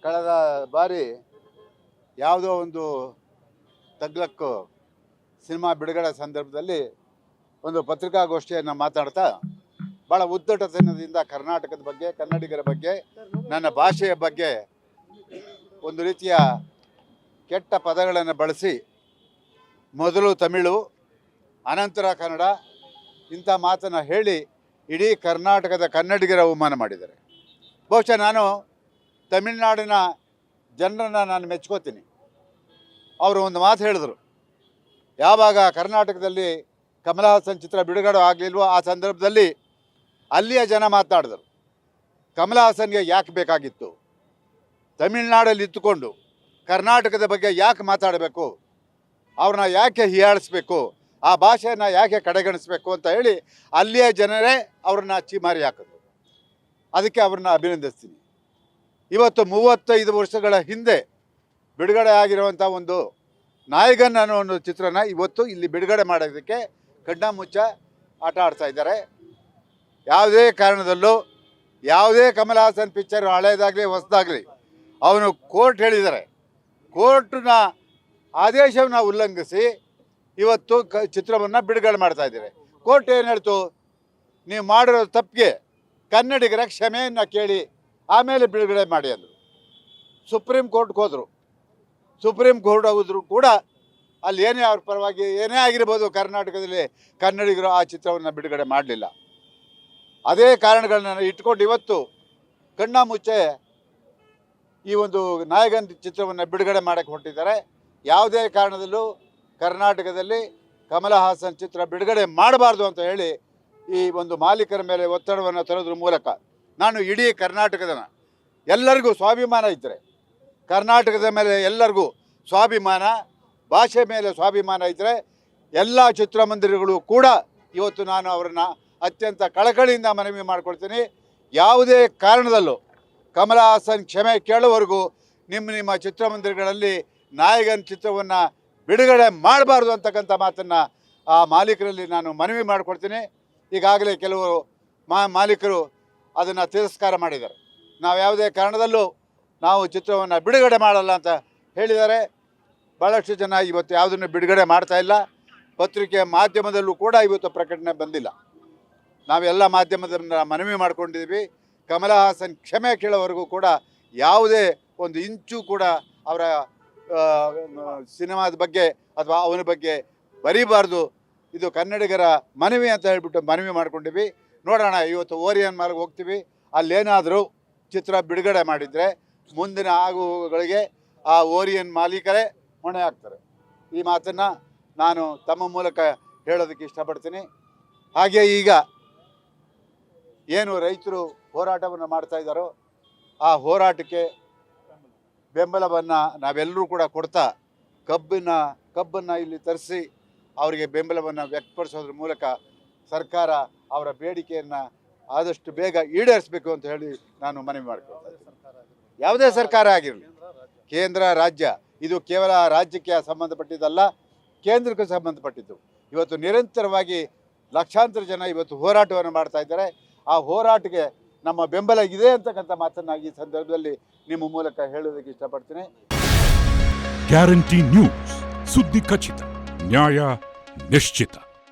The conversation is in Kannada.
ಕಳೆದ ಬಾರಿ ಯಾವುದೋ ಒಂದು ತಗ್ಲಕ್ಕು ಸಿನಿಮಾ ಬಿಡುಗಡೆ ಸಂದರ್ಭದಲ್ಲಿ ಒಂದು ಪತ್ರಿಕಾಗೋಷ್ಠಿಯನ್ನು ಮಾತಾಡ್ತಾ ಭಾಳ ಉದ್ದಟತನದಿಂದ ಕರ್ನಾಟಕದ ಬಗ್ಗೆ, ಕನ್ನಡಿಗರ ಬಗ್ಗೆ, ನನ್ನ ಭಾಷೆಯ ಬಗ್ಗೆ ಒಂದು ರೀತಿಯ ಕೆಟ್ಟ ಪದಗಳನ್ನು ಬಳಸಿ ಮೊದಲು ತಮಿಳು ಅನಂತರ ಕನ್ನಡ ಇಂಥ ಮಾತನ್ನು ಹೇಳಿ ಇಡೀ ಕರ್ನಾಟಕದ ಕನ್ನಡಿಗರ ಅವಮಾನ ಮಾಡಿದ್ದಾರೆ. ಬಹುಶಃ ನಾನು ತಮಿಳುನಾಡಿನ ಜನರನ್ನು ನಾನು ಮೆಚ್ಕೋತೀನಿ. ಅವರು ಒಂದು ಮಾತು ಹೇಳಿದ್ರು, ಯಾವಾಗ ಕರ್ನಾಟಕದಲ್ಲಿ ಕಮಲ್ ಹಾಸನ್ ಚಿತ್ರ ಬಿಡುಗಡೆ ಆಗಲಿಲ್ವೋ ಆ ಸಂದರ್ಭದಲ್ಲಿ ಅಲ್ಲಿಯ ಜನ ಮಾತನಾಡಿದರು, ಕಮಲ್ ಹಾಸನ್ಗೆ ಯಾಕೆ ಬೇಕಾಗಿತ್ತು, ತಮಿಳುನಾಡಲ್ಲಿ ಇತ್ತುಕೊಂಡು ಕರ್ನಾಟಕದ ಬಗ್ಗೆ ಯಾಕೆ ಮಾತಾಡಬೇಕು, ಅವ್ರನ್ನ ಯಾಕೆ ಹೀಯಾಳಿಸ್ಬೇಕು, ಆ ಭಾಷೆಯನ್ನು ಯಾಕೆ ಕಡೆಗಣಿಸಬೇಕು ಅಂತ ಹೇಳಿ ಅಲ್ಲಿಯ ಜನರೇ ಅವ್ರನ್ನ ಚೀಮಾರಿ ಹಾಕಿದ್ರು. ಅದಕ್ಕೆ ಅವ್ರನ್ನ ಅಭಿನಂದಿಸ್ತೀನಿ. ಇವತ್ತು 35 ವರ್ಷಗಳ ಹಿಂದೆ ಬಿಡುಗಡೆ ಆಗಿರುವಂಥ ಒಂದು ನಾಯಕನ್ ಅನ್ನೋ ಒಂದು ಚಿತ್ರನ ಇವತ್ತು ಇಲ್ಲಿ ಬಿಡುಗಡೆ ಮಾಡೋದಕ್ಕೆ ಕಣ್ಣಾಮುಚ್ಚ ಆಟ ಆಡ್ತಾ ಇದ್ದಾರೆ. ಯಾವುದೇ ಕಾರಣದಲ್ಲೂ ಯಾವುದೇ ಕಮಲ್ ಹಾಸನ್ ಪಿಕ್ಚರ್ ಹಳೇದಾಗಲಿ ಹೊಸದಾಗಲಿ ಅವನು ಕೋರ್ಟ್ ಹೇಳಿದ್ದಾರೆ, ಕೋರ್ಟ್ನ ಆದೇಶವನ್ನು ಉಲ್ಲಂಘಿಸಿ ಇವತ್ತು ಚಿತ್ರವನ್ನು ಬಿಡುಗಡೆ ಮಾಡ್ತಾ ಇದ್ದಾರೆ. ಕೋರ್ಟ್ ಏನು ಹೇಳ್ತು, ನೀವು ಮಾಡಿರೋ ತಪ್ಪಿಗೆ ಕನ್ನಡಿಗರ ಕ್ಷಮೆಯನ್ನು ಕೇಳಿ ಆಮೇಲೆ ಬಿಡುಗಡೆ ಮಾಡಿ ಅಂದರು. ಸುಪ್ರೀಂ ಕೋರ್ಟ್ಗೆ ಹೋದರು. ಸುಪ್ರೀಂ ಕೋರ್ಟ್ ಹೋದ್ರು ಕೂಡ ಅಲ್ಲಿ ಏನೇ ಅವ್ರ ಪರವಾಗಿ ಏನೇ ಆಗಿರ್ಬೋದು, ಕರ್ನಾಟಕದಲ್ಲಿ ಕನ್ನಡಿಗರು ಆ ಚಿತ್ರವನ್ನು ಬಿಡುಗಡೆ ಮಾಡಲಿಲ್ಲ. ಅದೇ ಕಾರಣಗಳನ್ನ ಇಟ್ಕೊಂಡು ಇವತ್ತು ಕಣ್ಣಾಮುಚ್ಚೆ ಈ ಒಂದು ನಾಯಕನ್ ಚಿತ್ರವನ್ನು ಬಿಡುಗಡೆ ಮಾಡೋಕ್ಕೆ ಹೊರಟಿದ್ದಾರೆ. ಯಾವುದೇ ಕಾರಣದಲ್ಲೂ ಕರ್ನಾಟಕದಲ್ಲಿ ಕಮಲ್ ಹಾಸನ್ ಚಿತ್ರ ಬಿಡುಗಡೆ ಮಾಡಬಾರ್ದು ಅಂತ ಹೇಳಿ ಈ ಒಂದು ಮಾಲೀಕರ ಮೇಲೆ ಒತ್ತಡವನ್ನು ತರೋದ್ರ ಮೂಲಕ ನಾನು ಇಡೀ ಕರ್ನಾಟಕದ ಎಲ್ಲರಿಗೂ ಸ್ವಾಭಿಮಾನ ಇದ್ದರೆ, ಕರ್ನಾಟಕದ ಮೇಲೆ ಎಲ್ಲರಿಗೂ ಸ್ವಾಭಿಮಾನ, ಭಾಷೆ ಮೇಲೆ ಸ್ವಾಭಿಮಾನ ಇದ್ದರೆ ಎಲ್ಲ ಚಿತ್ರಮಂದಿರಗಳು ಕೂಡ ಇವತ್ತು ನಾನು ಅವರನ್ನು ಅತ್ಯಂತ ಕಳಕಳಿಯಿಂದ ಮನವಿ ಮಾಡ್ಕೊಳ್ತೀನಿ. ಯಾವುದೇ ಕಾರಣದಲ್ಲೂ ಕಮಲ್ ಹಾಸನ್ ಕ್ಷಮೆ ಕೇಳುವವರೆಗೂ ನಿಮ್ಮ ಚಿತ್ರಮಂದಿರಗಳಲ್ಲಿ ನಾಯಕನ್ ಚಿತ್ರವನ್ನು ಬಿಡುಗಡೆ ಮಾಡಬಾರ್ದು ಅಂತಕ್ಕಂಥ ಮಾತನ್ನು ಆ ಮಾಲೀಕರಲ್ಲಿ ನಾನು ಮನವಿ ಮಾಡಿಕೊಡ್ತೀನಿ. ಈಗಾಗಲೇ ಕೆಲವರು ಮಾಲೀಕರು ಅದನ್ನು ತಿರಸ್ಕಾರ ಮಾಡಿದ್ದಾರೆ. ನಾವು ಯಾವುದೇ ಕಾರಣದಲ್ಲೂ ನಾವು ಚಿತ್ರವನ್ನು ಬಿಡುಗಡೆ ಮಾಡಲ್ಲ ಅಂತ ಹೇಳಿದ್ದಾರೆ. ಭಾಳಷ್ಟು ಜನ ಇವತ್ತು ಯಾವುದನ್ನು ಬಿಡುಗಡೆ ಮಾಡ್ತಾ ಇಲ್ಲ. ಪತ್ರಿಕೆ ಮಾಧ್ಯಮದಲ್ಲೂ ಕೂಡ ಇವತ್ತು ಪ್ರಕಟಣೆ ಬಂದಿಲ್ಲ. ನಾವೆಲ್ಲ ಮಾಧ್ಯಮದ ಮನವಿ ಮಾಡ್ಕೊಂಡಿದ್ದೀವಿ. ಕಮಲ್ ಹಾಸನ್ ಕ್ಷಮೆ ಕೇಳೋವರೆಗೂ ಕೂಡ ಯಾವುದೇ ಒಂದು ಇಂಚು ಕೂಡ ಅವರ ಸಿನಿಮಾದ ಬಗ್ಗೆ ಅಥವಾ ಅವನ ಬಗ್ಗೆ ಬರೀಬಾರ್ದು. ಇದು ಕನ್ನಡಿಗರ ಮನವಿ ಅಂತ ಹೇಳ್ಬಿಟ್ಟು ಮನವಿ ಮಾಡ್ಕೊಂಡಿವಿ. ನೋಡೋಣ, ಇವತ್ತು ಓರಿಯನ್ ಮಾಲ್ಗೆ ಹೋಗ್ತೀವಿ, ಅಲ್ಲೇನಾದರೂ ಚಿತ್ರ ಬಿಡುಗಡೆ ಮಾಡಿದರೆ ಮುಂದಿನ ಆಗುಗಳಿಗೆ ಆ ಓರಿಯನ್ ಮಾಲೀಕರೇ ಹೊಣೆ ಆಗ್ತಾರೆ. ಈ ಮಾತನ್ನು ನಾನು ತಮ್ಮ ಮೂಲಕ ಹೇಳೋದಕ್ಕೆ ಇಷ್ಟಪಡ್ತೀನಿ. ಹಾಗೆ ಈಗ ಏನು ರೈತರು ಹೋರಾಟವನ್ನು ಮಾಡ್ತಾ ಇದ್ದಾರೋ ಆ ಹೋರಾಟಕ್ಕೆ ಬೆಂಬಲವನ್ನು ನಾವೆಲ್ಲರೂ ಕೂಡ ಕೊಡ್ತಾ ಕಬ್ಬನ್ನು ಇಲ್ಲಿ ತರಿಸಿ ಅವರಿಗೆ ಬೆಂಬಲವನ್ನು ವ್ಯಕ್ತಪಡಿಸೋದ್ರ ಮೂಲಕ ಸರ್ಕಾರ ಅವರ ಬೇಡಿಕೆಯನ್ನು ಆದಷ್ಟು ಬೇಗ ಈಡೇರಿಸಬೇಕು ಅಂತ ಹೇಳಿ ನಾನು ಮನವಿ ಮಾಡ್ಕೊಳ್ತೀನಿ. ಯಾವುದೇ ಸರ್ಕಾರ ಆಗಿರಲಿ, ಕೇಂದ್ರ ರಾಜ್ಯ, ಇದು ಕೇವಲ ರಾಜ್ಯಕ್ಕೆ ಸಂಬಂಧಪಟ್ಟಿದ್ದಲ್ಲ, ಕೇಂದ್ರಕ್ಕೆ ಸಂಬಂಧಪಟ್ಟಿದ್ದು. ಇವತ್ತು ನಿರಂತರವಾಗಿ ಲಕ್ಷಾಂತರ ಜನ ಇವತ್ತು ಹೋರಾಟವನ್ನು ಮಾಡ್ತಾ ಇದ್ದಾರೆ. ಆ ಹೋರಾಟಕ್ಕೆ ನಮ್ಮ ಬೆಂಬಲ ಇದೆ ಅಂತಕ್ಕಂಥ ಮಾತನ್ನು ಈ ಸಂದರ್ಭದಲ್ಲಿ ನಿಮ್ಮ ಮೂಲಕ ಹೇಳೋದಕ್ಕೆ ಇಷ್ಟಪಡ್ತೀನಿ. ಗ್ಯಾರಂಟಿ ನ್ಯೂಸ್, ಸುದ್ದಿ ಖಚಿತ, ನ್ಯಾಯ ನಿಶ್ಚಿತ.